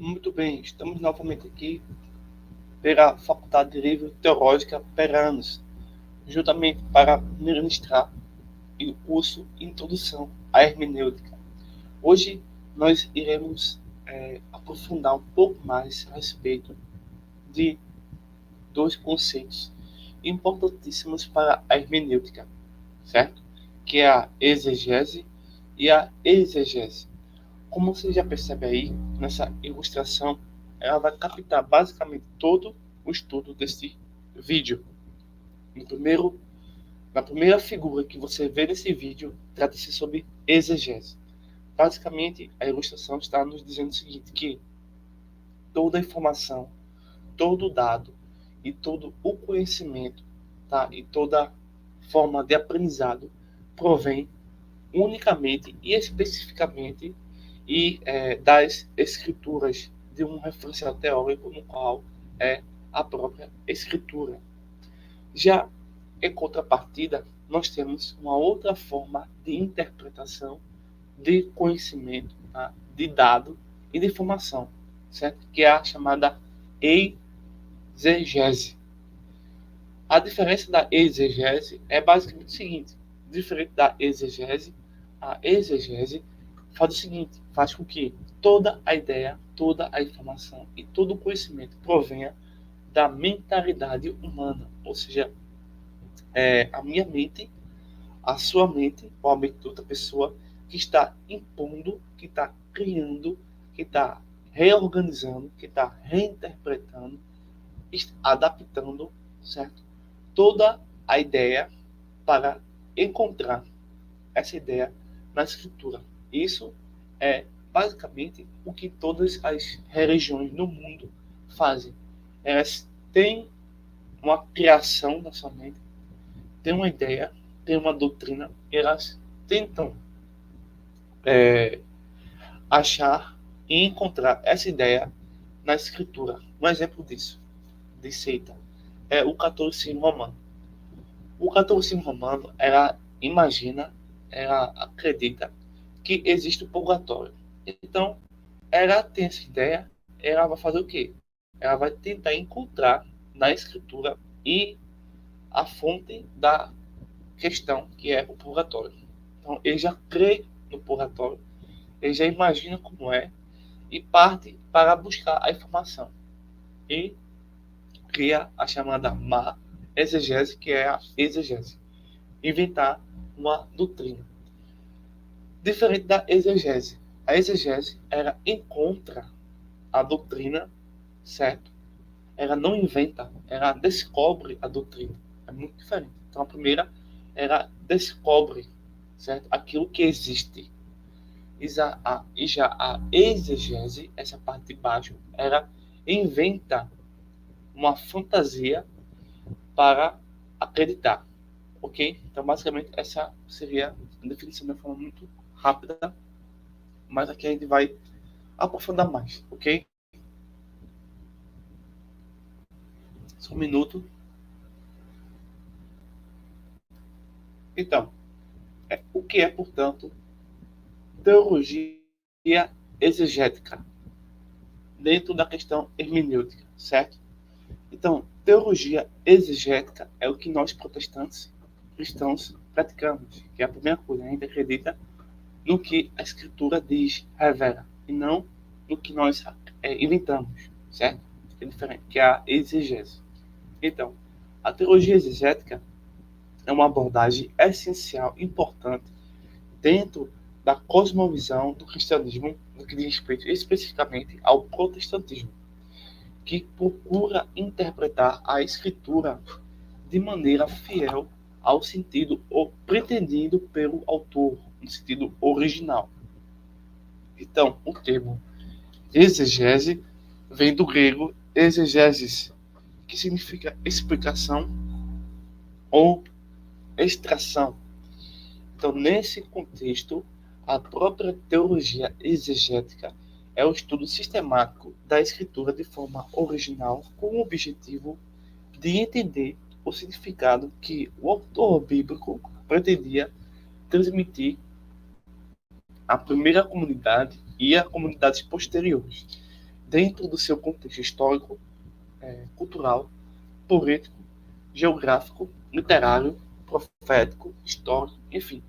Muito bem, estamos novamente aqui pela Faculdade de Livro Teológica Peranos, juntamente para ministrar o curso Introdução à Hermenêutica. Hoje nós iremos aprofundar um pouco mais a respeito de dois conceitos importantíssimos para a hermenêutica, certo? Que é a exegese e a exegese. Como você já percebe aí, nessa ilustração, ela vai captar basicamente todo o estudo desse vídeo. Na primeira figura que você vê nesse vídeo, trata-se sobre exegese. Basicamente, a ilustração está nos dizendo o seguinte, que toda a informação, todo o dado e todo o conhecimento, tá? E toda forma de aprendizado provém unicamente e especificamente das escrituras de um referencial teórico no qual é a própria escritura. Já em contrapartida, nós temos uma outra forma de interpretação de conhecimento, tá? De dado e de informação, certo? Que é a chamada exegese. A diferença da exegese é basicamente o seguinte: diferente da exegese, a exegese faz o seguinte, faz com que toda a ideia, toda a informação e todo o conhecimento provenha da mentalidade humana, ou seja, a minha mente, a sua mente, ou a mente de outra pessoa, que está impondo, que está criando, que está reorganizando, que está reinterpretando, adaptando, certo? Toda a ideia para encontrar essa ideia na escritura. Isso é basicamente o que todas as religiões no mundo fazem. Elas têm uma criação na sua mente, têm uma ideia, têm uma doutrina, elas tentam achar e encontrar essa ideia na escritura. Um exemplo disso, de seita, é o catolicismo romano. O catolicismo romano, ela acredita que existe o purgatório. Então, ela tem essa ideia, ela vai fazer o quê? Ela vai tentar encontrar na escritura e a fonte da questão, que é o purgatório. Então, ele já crê no purgatório, ele já imagina como é e parte para buscar a informação. E cria a chamada má exegese, que é a exegese. Inventar uma doutrina. Diferente da exegese. A exegese, ela encontra a doutrina, certo? Ela não inventa, ela descobre a doutrina. É muito diferente. Então, a primeira, ela descobre, certo? Aquilo que existe. E já a exegese, essa parte de baixo, ela inventa uma fantasia para acreditar. Ok? Então, basicamente, essa seria a definição de uma forma muito rápida, mas aqui a gente vai aprofundar mais, ok? Só um minuto. Então, o que é, portanto, teologia exegética dentro da questão hermenêutica, certo? Então, teologia exegética é o que nós protestantes cristãos praticamos, que é a primeira coisa, a gente acredita no que a escritura diz, revela, e não no que nós inventamos, certo? É diferente, que é a exegese. Então, a teologia exegética é uma abordagem essencial, importante, dentro da cosmovisão do cristianismo, no que diz respeito especificamente ao protestantismo, que procura interpretar a escritura de maneira fiel ao sentido pretendido pelo autor, no sentido original. Então, o termo exegese vem do grego exegesis, que significa explicação ou extração. Então, nesse contexto, a própria teologia exegética é o estudo sistemático da escritura de forma original, com o objetivo de entender o significado que o autor bíblico pretendia transmitir à primeira comunidade e a comunidades posteriores, dentro do seu contexto histórico, cultural, político, geográfico, literário, profético, histórico, enfim.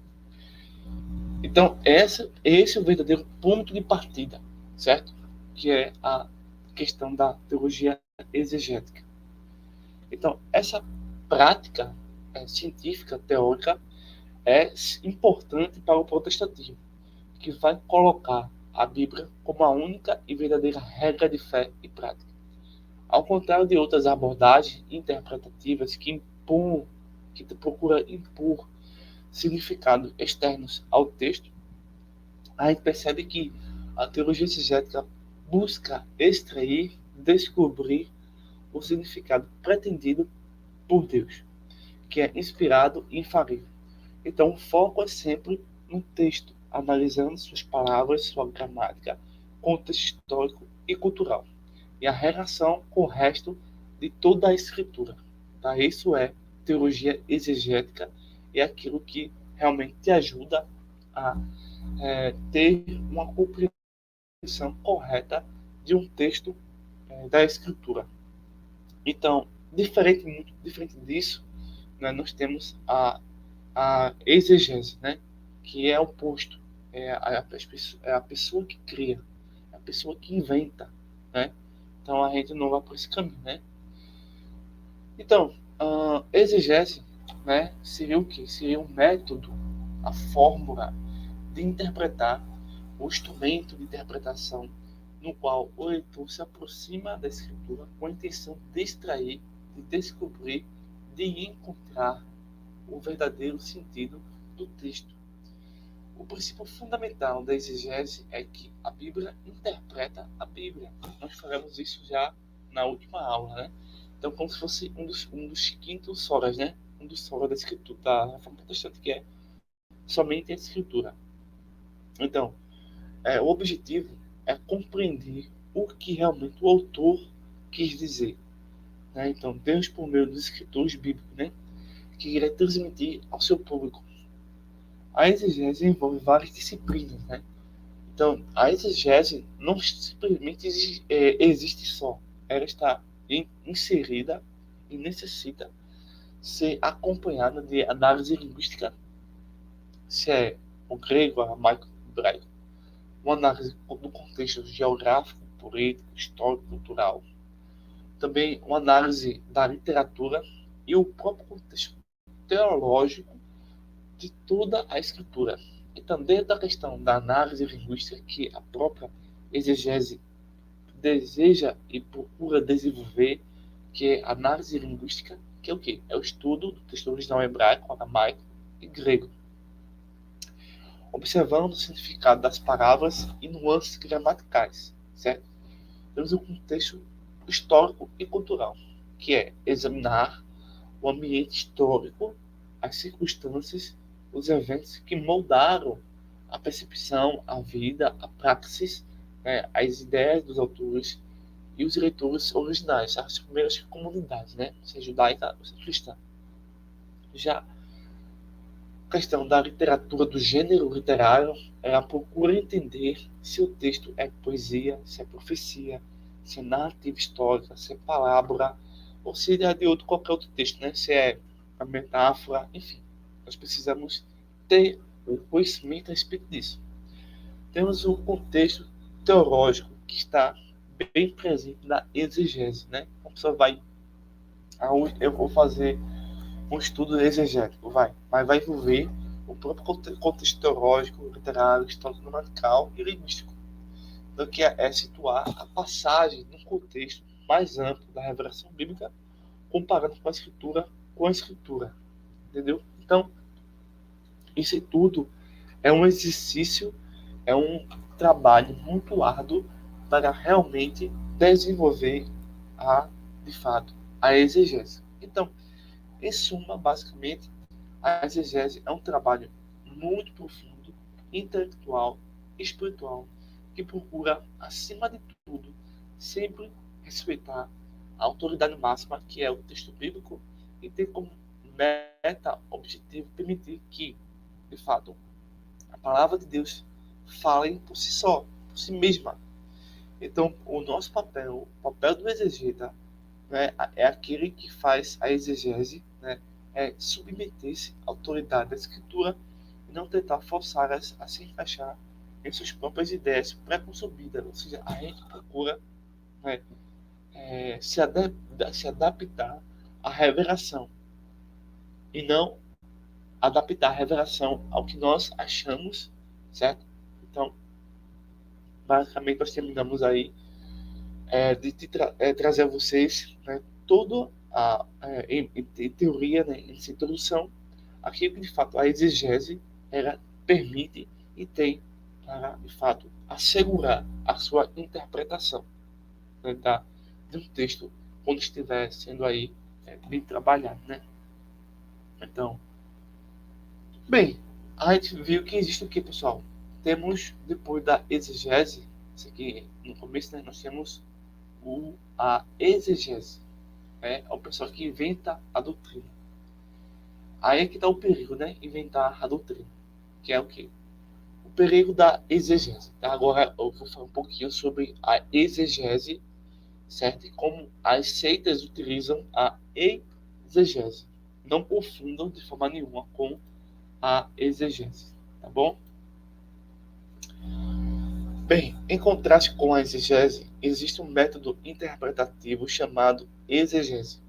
Então, esse é o verdadeiro ponto de partida, certo? Que é a questão da teologia exegética. Então, essa prática científica, teórica, é importante para o protestantismo, que vai colocar a Bíblia como a única e verdadeira regra de fé e prática. Ao contrário de outras abordagens interpretativas que procuram impor significados externos ao texto, a gente percebe que a teologia exegética busca extrair, descobrir o significado pretendido por Deus, que é inspirado e infalível. Então, o foco é sempre no texto, analisando suas palavras, sua gramática, contexto histórico e cultural, e a relação com o resto de toda a escritura. Tá? Isso é teologia exegética, é aquilo que realmente te ajuda a ter uma compreensão correta de um texto da escritura. Então, muito diferente disso, né, nós temos a exegese, né, que é o oposto, é a pessoa que cria, é a pessoa que inventa, né? Então a gente não vai por esse caminho, né? Então, exegese, né, seria o quê? Seria um método, a fórmula de interpretar, o instrumento de interpretação no qual o leitor se aproxima da escritura com a intenção de extrair, de descobrir, de encontrar o verdadeiro sentido do texto. O princípio fundamental da exegese é que a Bíblia interpreta a Bíblia. Nós falamos isso já na última aula, né? Então, como se fosse um dos quintos solas, né? Um dos solas da escritura, da Reforma Protestante, que é somente a escritura. Então, o objetivo é compreender o que realmente o autor quis dizer, né? Então, Deus, por meio dos escritores bíblicos, né, que queria transmitir ao seu público. A exegese envolve várias disciplinas, né? Então, a exegese não simplesmente existe só. Ela está inserida e necessita ser acompanhada de análise linguística, se é o grego, aramaico, hebraico, uma análise do contexto geográfico, político, histórico, cultural. Também uma análise da literatura e o próprio contexto teológico de toda a escritura. Então, dentro da questão da análise linguística, que a própria exegese deseja e procura desenvolver, que é a análise linguística, que é o quê? É o estudo do texto original hebraico, aramaico e grego, observando o significado das palavras e nuances gramaticais, certo? Temos o contexto histórico e cultural, que é examinar o ambiente histórico, as circunstâncias, os eventos que moldaram a percepção, a vida, a praxis, né, as ideias dos autores e os leitores originais, as primeiras comunidades, né, seja judaica ou cristã. Já a questão da literatura, do gênero literário, ela procura entender se o texto é poesia, se é profecia, se é narrativa histórica, se é parábola, ou se é de outro, qualquer outro texto, né? Se é a metáfora, enfim. Nós precisamos ter o conhecimento a respeito disso. Temos um contexto teológico que está bem presente na exegese, né? A pessoa vai, eu vou fazer um estudo exegético, mas vai envolver o próprio contexto teológico, literário, histórico, gramatical e linguístico, do que é situar a passagem num contexto mais amplo da revelação bíblica, comparando com a escritura, entendeu? Então, isso tudo é um exercício, é um trabalho muito árduo para realmente desenvolver de fato, a exegese. Então, em suma, basicamente, a exegese é um trabalho muito profundo, intelectual, espiritual, que procura, acima de tudo, sempre respeitar a autoridade máxima, que é o texto bíblico, e ter como meta, objetivo, permitir que, de fato, a palavra de Deus fale por si só, por si mesma, Então, o nosso papel, o papel do exegeta, né, é aquele que faz a exegese, né, é submeter-se à autoridade da escritura e não tentar forçá-las a se encaixar em suas próprias ideias pré-concebidas. Ou seja, a gente procura, né, se adaptar à revelação e não adaptar a revelação ao que nós achamos, certo? Então, basicamente, nós terminamos aí trazer a vocês, né, toda em teoria, né, em introdução, aquilo que de fato a exegese ela permite e tem para de fato assegurar a sua interpretação, né, de um texto quando estiver sendo aí bem trabalhado, né? Então, bem, a gente viu que existe o que, pessoal? Temos depois da exegese, isso aqui no começo, né, nós temos a exegese, é o pessoal que inventa a doutrina. Aí é que está o perigo, né? Inventar a doutrina. Que é o quê? O perigo da exegese. Tá? Agora eu vou falar um pouquinho sobre a exegese, certo? E como as seitas utilizam a exegese. Não confundam de forma nenhuma com a exegese, tá bom? Bem, em contraste com a exegese, existe um método interpretativo chamado exegese.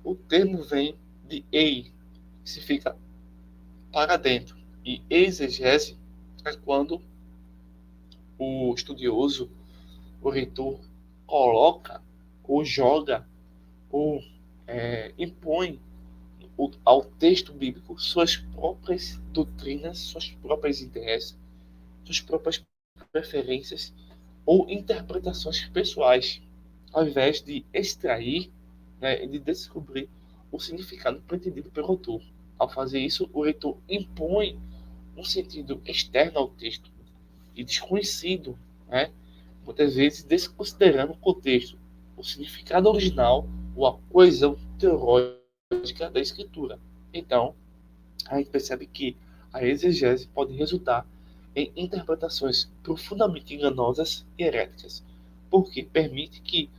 O termo vem de ei, que significa para dentro. E exegese é quando o estudioso, o reitor, coloca ou joga ou impõe ao texto bíblico suas próprias doutrinas, suas próprias ideias, suas próprias preferências ou interpretações pessoais, ao invés de extrair, né, e de descobrir o significado pretendido pelo autor. Ao fazer isso, o leitor impõe um sentido externo ao texto e desconhecido, né, muitas vezes desconsiderando o contexto, o significado original ou a coesão teológica da escritura. Então, a gente percebe que a exegese pode resultar em interpretações profundamente enganosas e heréticas, porque permite que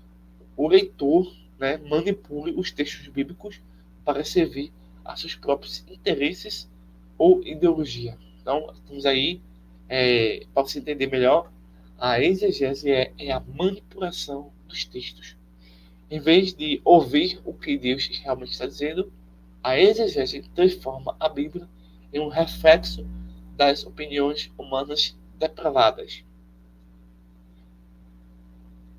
o leitor, né, manipule os textos bíblicos para servir a seus próprios interesses ou ideologia. Então, temos aí, para você entender melhor, a exegese é a manipulação dos textos. Em vez de ouvir o que Deus realmente está dizendo, a exegese transforma a Bíblia em um reflexo das opiniões humanas depravadas.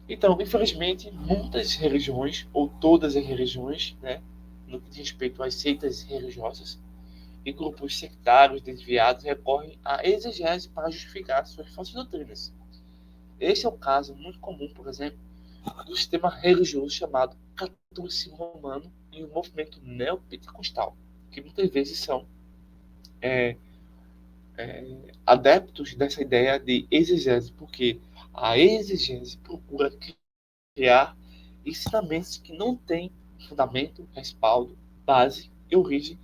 Então, infelizmente, muitas religiões, ou todas as religiões, né, no que diz respeito às seitas religiosas, e grupos sectários desviados recorrem à exegese para justificar suas falsas doutrinas. Esse é o caso muito comum, por exemplo, do sistema religioso chamado catolicismo romano e o movimento neopentecostal, que muitas vezes são é, adeptos dessa ideia de exegese, porque a exegese procura criar ensinamentos que não têm fundamento, respaldo, base e origem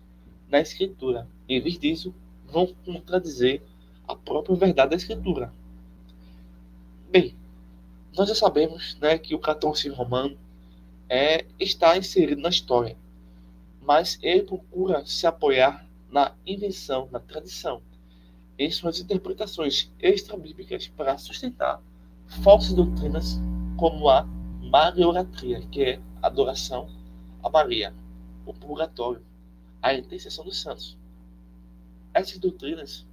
na escritura. Em vez disso, vão contradizer a própria verdade da escritura. Bem, nós já sabemos, né, que o catolicismo romano está inserido na história, mas ele procura se apoiar na invenção, na tradição, em suas interpretações extra-bíblicas para sustentar falsas doutrinas como a Mariolatria, que é a adoração a Maria, o purgatório, a intercessão dos santos. Essas doutrinas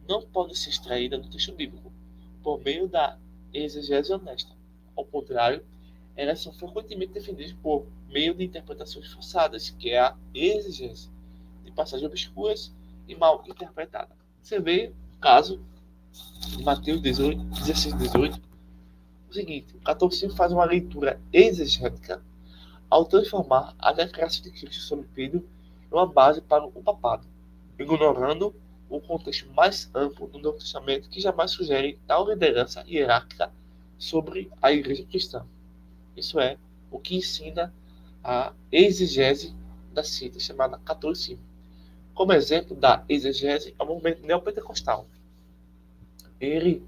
não podem ser extraídas do texto bíblico por meio da exegese honesta. Ao contrário, elas são frequentemente defendidas por meio de interpretações forçadas, que é a exegese, de passagens obscuras e mal interpretadas. Você vê o caso de Mateus 18, 16, 18, o seguinte: o catolicismo faz uma leitura exegética ao transformar a declaração de Cristo sobre Pedro em uma base para o papado, ignorando o contexto mais amplo do Novo Testamento, que jamais sugere tal liderança hierárquica sobre a igreja cristã. Isso é o que ensina a exegese da seita chamada catolicismo. Como exemplo da exegese é o movimento neopentecostal. Ele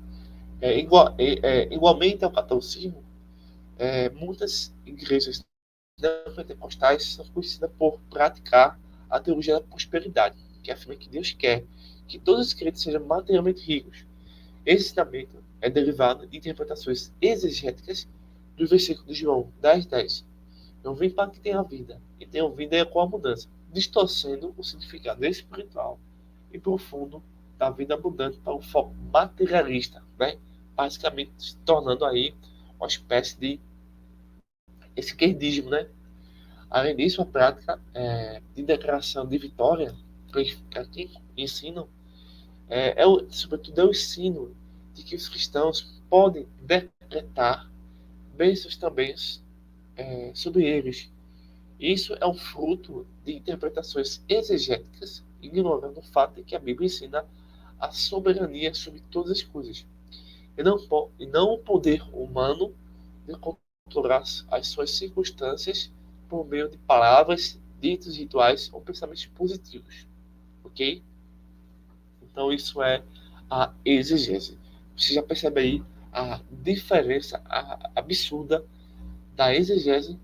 Igualmente ao catolicismo, muitas igrejas neopentecostais são conhecidas por praticar a teologia da prosperidade, que afirma que Deus quer que todos os crentes sejam materialmente ricos. Esse ensinamento é derivado de interpretações exegéticas do versículo de João 10:10. Eu vim para que tenha vida, e tenha vida com abundância, distorcendo o significado espiritual e profundo da vida abundante para o foco materialista, né? Basicamente se tornando aí uma espécie de esquerdismo, né? Além disso, a prática de declaração de vitória, que aqui ensinam, sobretudo é o ensino de que os cristãos podem decretar bênçãos também sobre eles. Isso é um fruto de interpretações exegéticas, ignorando o fato de que a Bíblia ensina a soberania sobre todas as coisas, e não o poder humano de controlar as suas circunstâncias por meio de palavras, ditos, rituais ou pensamentos positivos. Ok? Então, isso é a exegese. Você já percebe aí a diferença absurda da exegese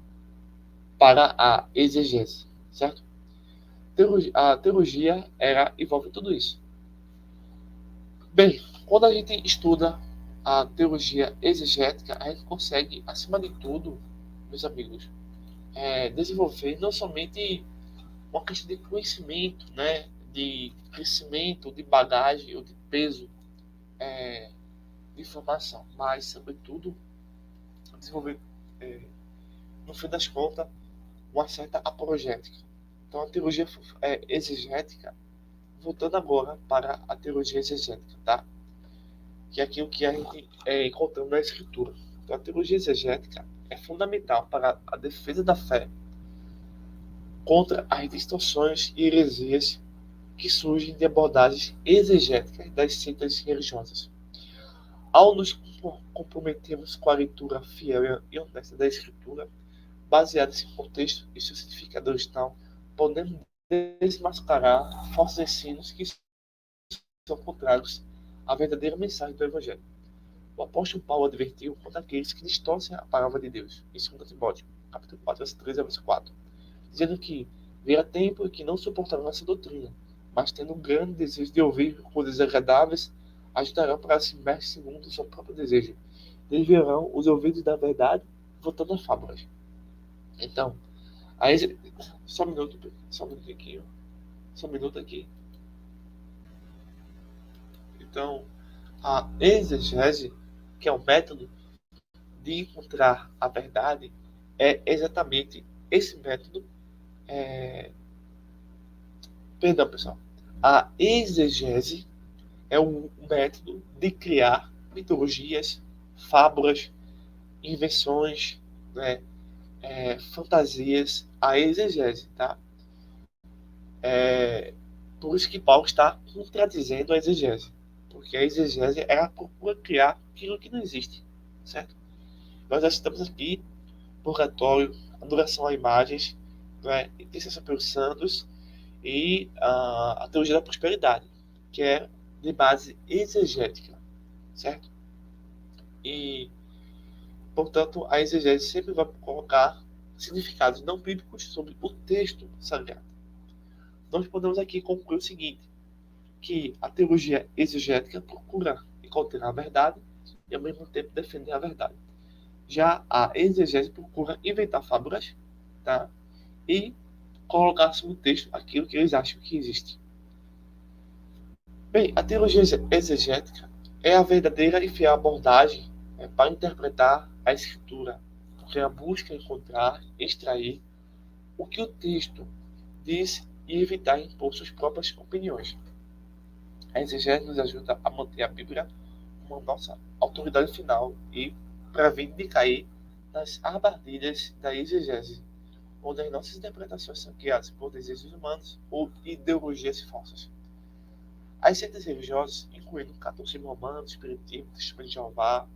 para a exegese, certo? A teologia envolve tudo isso. Bem, quando a gente estuda a teologia exegética, a gente consegue, acima de tudo, meus amigos, desenvolver não somente uma questão de conhecimento, né, de crescimento, de bagagem ou de peso de informação, mas, sobretudo, desenvolver, no fim das contas, uma certa apologética. Então, a teologia exegética, voltando agora para a teologia exegética, tá? Que é aquilo que a gente encontramos na Escritura. Então, a teologia exegética é fundamental para a defesa da fé contra as distorções e heresias que surgem de abordagens exegéticas das seitas religiosas. Ao nos comprometermos com a leitura fiel e honesta da Escritura, baseada em seu contexto e seu significado original, podemos desmascarar falsos ensinos que são contrários à verdadeira mensagem do Evangelho. O apóstolo Paulo advertiu contra aqueles que distorcem a palavra de Deus, em 2 Timóteo, capítulo 4, verso 13 a verso 4, dizendo que virá tempo em que não suportarão essa doutrina, mas tendo um grande desejo de ouvir coisas agradáveis, ajudarão para se imergir segundo o seu próprio desejo. Desviarão os ouvidos da verdade, voltando a fábulas. Então, aí, só um minuto aqui, ó. Só um minuto aqui. Então, a exegese, que é um método de encontrar a verdade, é exatamente esse método. Perdão, pessoal. A exegese é um método de criar mitologias, fábulas, invenções, né, fantasias, a exegese, tá? Por isso que Paulo está contradizendo a exegese, porque a exegese ela procura criar aquilo que não existe, certo? Nós já estamos aqui purgatório, adoração a imagens, né, intercessão pelos santos e a teologia da prosperidade, que é de base exegética, certo? E, portanto, a exegese sempre vai colocar significados não bíblicos sobre o texto sagrado. Nós podemos aqui concluir o seguinte, que a teologia exegética procura encontrar a verdade e, ao mesmo tempo, defender a verdade. Já a exegese procura inventar fábulas, tá? E colocar sobre o texto aquilo que eles acham que existe. Bem, a teologia exegética é a verdadeira e fiel abordagem para interpretar a Escritura, porque ela busca encontrar, extrair o que o texto diz e evitar impor suas próprias opiniões. A exegese nos ajuda a manter a Bíblia como nossa autoridade final e prevenir de cair nas armadilhas da exegese, onde as nossas interpretações são guiadas por desejos humanos ou ideologias falsas. As seitas religiosas, incluindo o catolicismo romano, o espiritismo, o testemunho de Jeová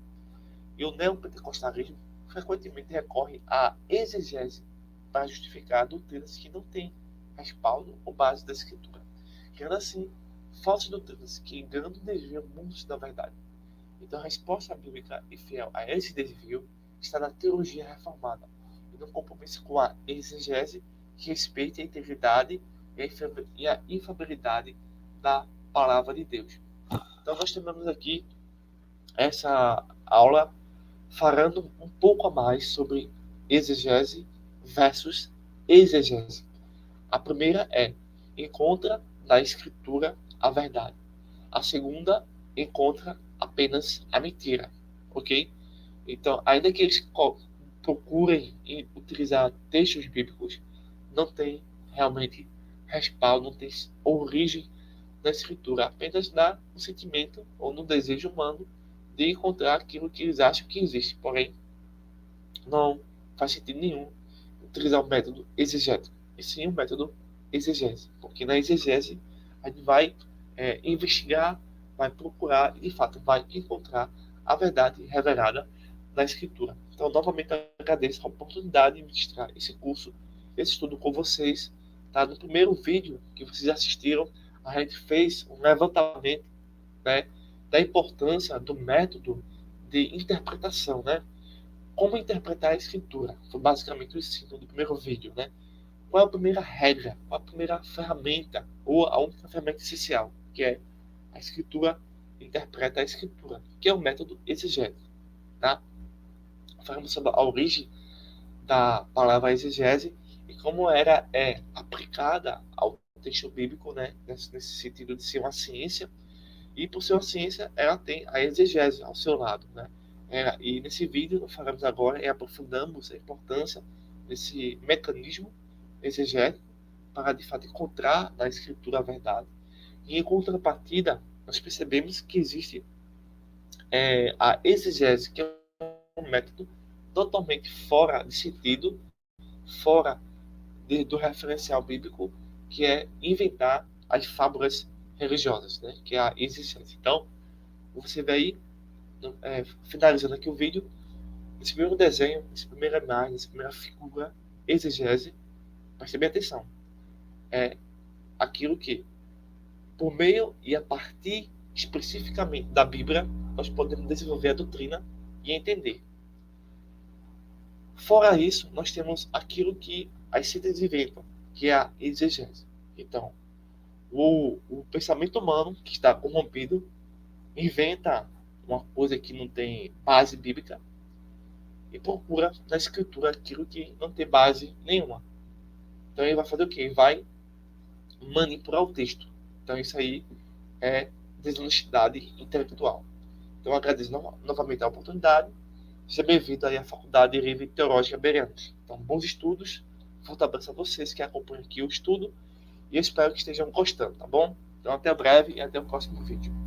e o neopentecostalismo, frequentemente recorrem à exegese para justificar doutrinas que não têm respaldo ou base da Escritura, criando assim falsas doutrinas que enganam e desviam muitos da verdade. Então, a resposta bíblica e fiel a esse desvio está na teologia reformada e no compromisso com a exegese que respeite a integridade e a infalibilidade da palavra de Deus. Então, nós temos aqui essa aula falando um pouco a mais sobre exegese versus exegese. A primeira é: encontra na Escritura a verdade. A segunda, encontra apenas a mentira, ok? Então, ainda que eles procurem utilizar textos bíblicos, não tem realmente respaldo, não tem origem na Escritura, apenas no sentimento ou no desejo humano de encontrar aquilo que eles acham que existe. Porém, não faz sentido nenhum utilizar o método exegético, e sim o método exegese, porque na exegese a gente vai investigar, vai procurar e de fato vai encontrar a verdade revelada na Escritura. Então, novamente, eu agradeço a oportunidade de ministrar esse curso, esse estudo com vocês. Tá? No primeiro vídeo que vocês assistiram, a gente fez um levantamento, né, da importância do método de interpretação, né? Como interpretar a Escritura. Foi basicamente o ensino do primeiro vídeo, né? Qual é a primeira regra, qual é a primeira ferramenta, ou a única ferramenta essencial, que é a Escritura interpreta a Escritura, que é o método exegético, tá? Falamos sobre a origem da palavra exegese e como é aplicada ao texto bíblico, né? Nesse sentido de ser uma ciência, e por ser uma ciência, ela tem a exegese ao seu lado, né? E nesse vídeo, nós falamos agora e aprofundamos a importância desse mecanismo exegético para, de fato, encontrar na Escritura a verdade. E, em contrapartida, nós percebemos que existe a exegese, que é um método totalmente fora de sentido, fora do referencial bíblico, que é inventar as fábulas religiosas, né? Que é a exegese. Então, você vê aí, finalizando aqui o vídeo, esse primeiro desenho, essa primeira imagem, essa primeira figura, exegese, preste bem atenção, é aquilo que, por meio e a partir especificamente da Bíblia, nós podemos desenvolver a doutrina e entender. Fora isso, nós temos aquilo que as ciências inventam, que é a exegese. Então, o pensamento humano, que está corrompido, inventa uma coisa que não tem base bíblica e procura na Escritura aquilo que não tem base nenhuma. Então ele vai fazer o quê? Ele vai manipular o texto. Então isso aí é desonestidade intelectual. Então eu agradeço novamente a oportunidade. Seja bem-vindo aí à Faculdade Livre Teológica Bereanos. Então, bons estudos. Forte abraço a vocês que acompanham aqui o estudo. E eu espero que estejam gostando, tá bom? Então até breve e até o próximo vídeo.